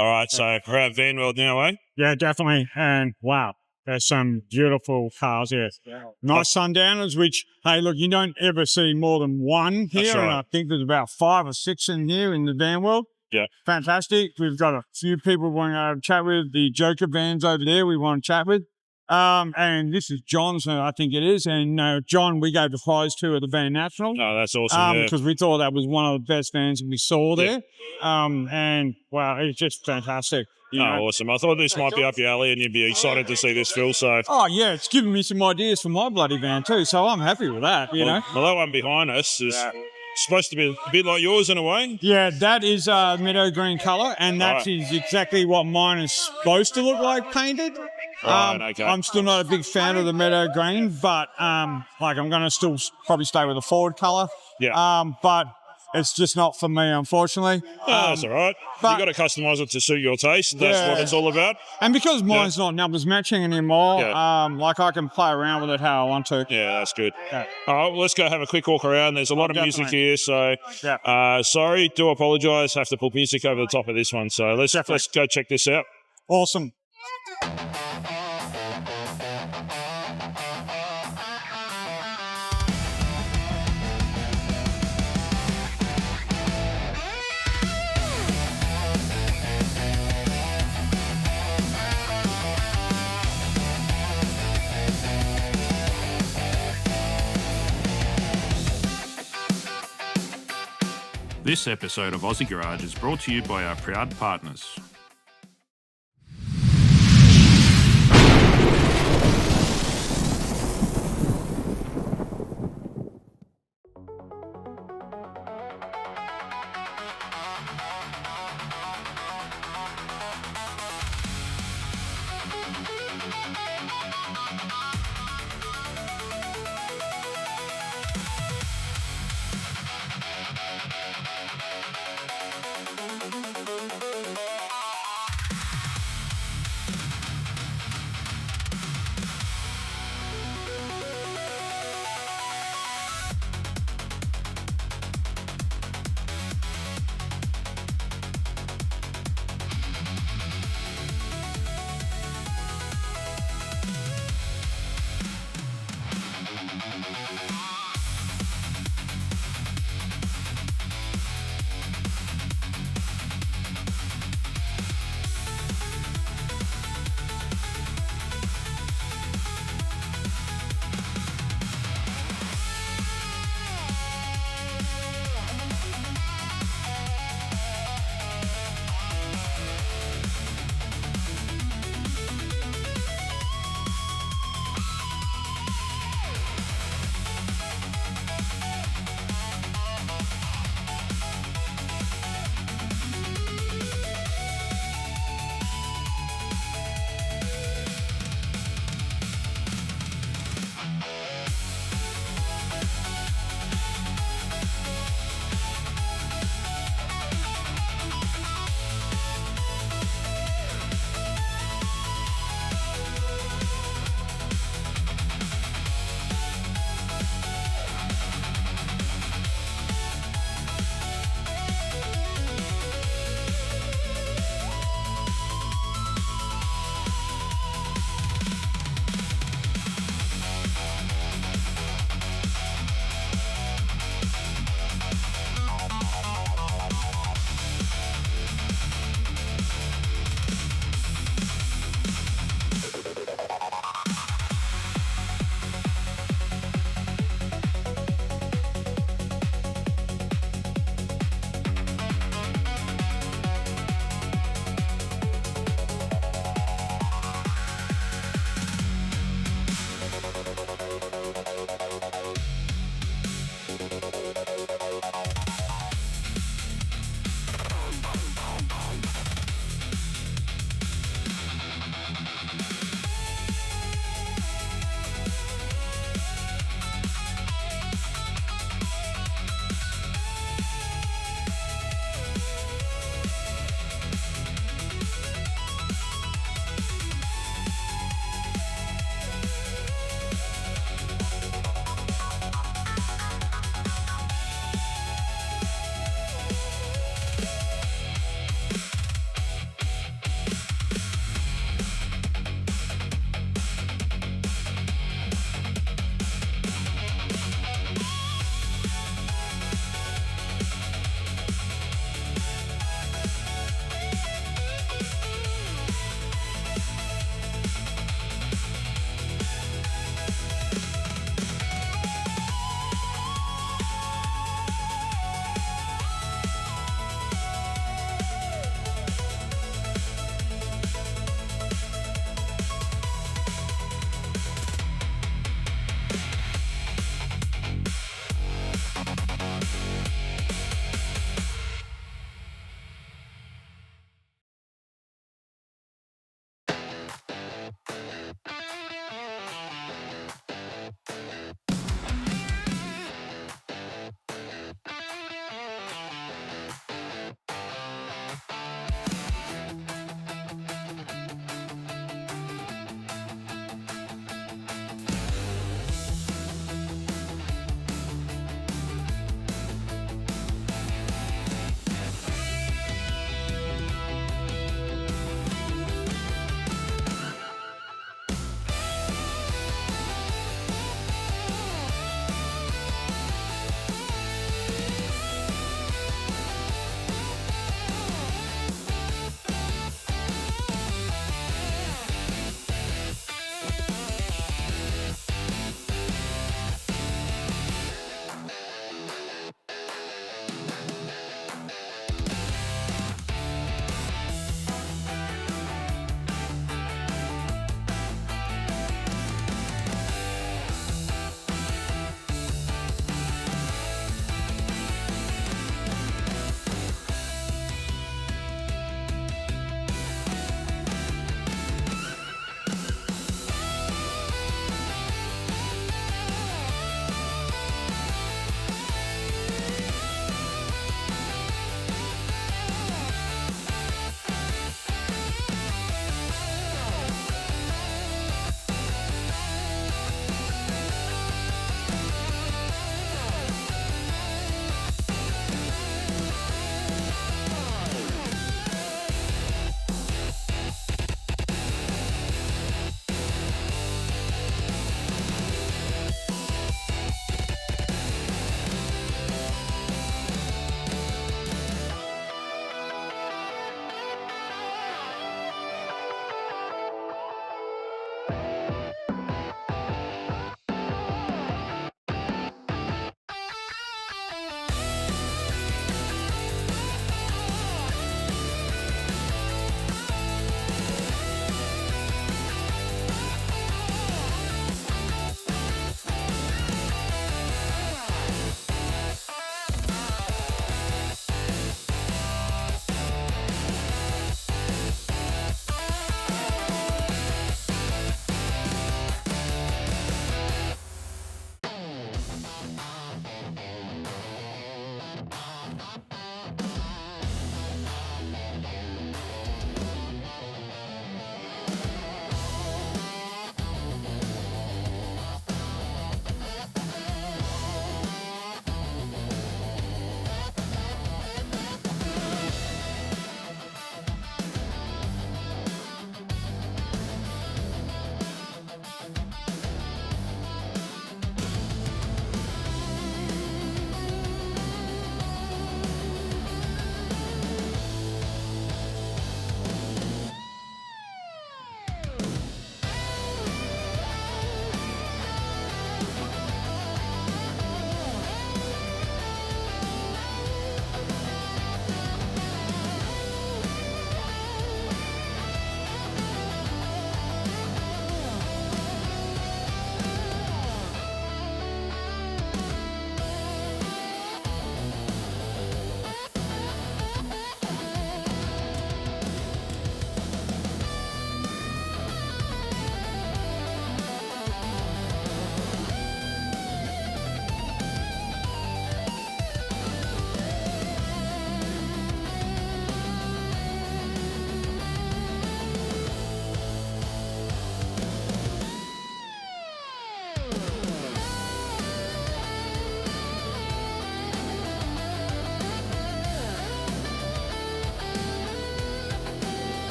All right, so we're at Van World now, eh? Yeah, definitely. And wow, there's some beautiful cars here. Nice Sundowners, which, hey, look, you don't ever see more than one here. That's right. And I think there's about 5 or 6 in here in the van world. Yeah. Fantastic. We've got a few people we want to have a chat with. The Joker vans over there we want to chat with. And this is John's, I think it is. And John, we gave the prize to at the Van National. Oh, that's awesome. Because we thought that was one of the best vans we saw there. And wow, it's just fantastic. Awesome. I thought this might be up your alley and you'd be excited to see this, Phil. So. Oh, yeah, it's given me some ideas for my bloody van too. So I'm happy with that, you know. Well, that one behind us is supposed to be a bit like yours in a way. Yeah, that is meadow green colour. And that is exactly what mine is supposed to look like painted. Right, okay. I'm still not a big fan of the meadow green, but like I'm going to still probably stay with the Ford colour. Yeah. But it's just not for me, unfortunately. That's all right. You've got to customise it to suit your taste. That's what it's all about. And because mine's not numbers matching anymore, like I can play around with it how I want to. Yeah, that's good. Yeah. All right, well, let's go have a quick walk around. There's a lot of music here, so sorry, do apologise. Have to put music over the top of this one. So let's go check this out. Awesome. This episode of Aussie Garage is brought to you by our proud partners.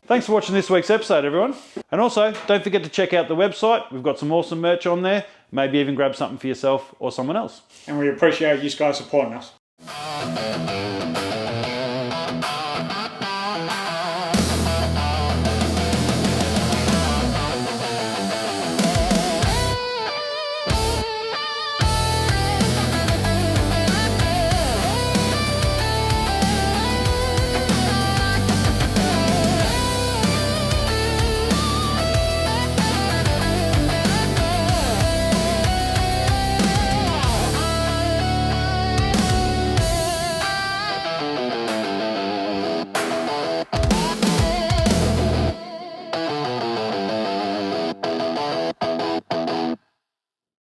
Thanks for watching this week's episode, everyone. And also, don't forget to check out the website. We've got some awesome merch on there. Maybe even grab something for yourself or someone else. And we appreciate you guys supporting us.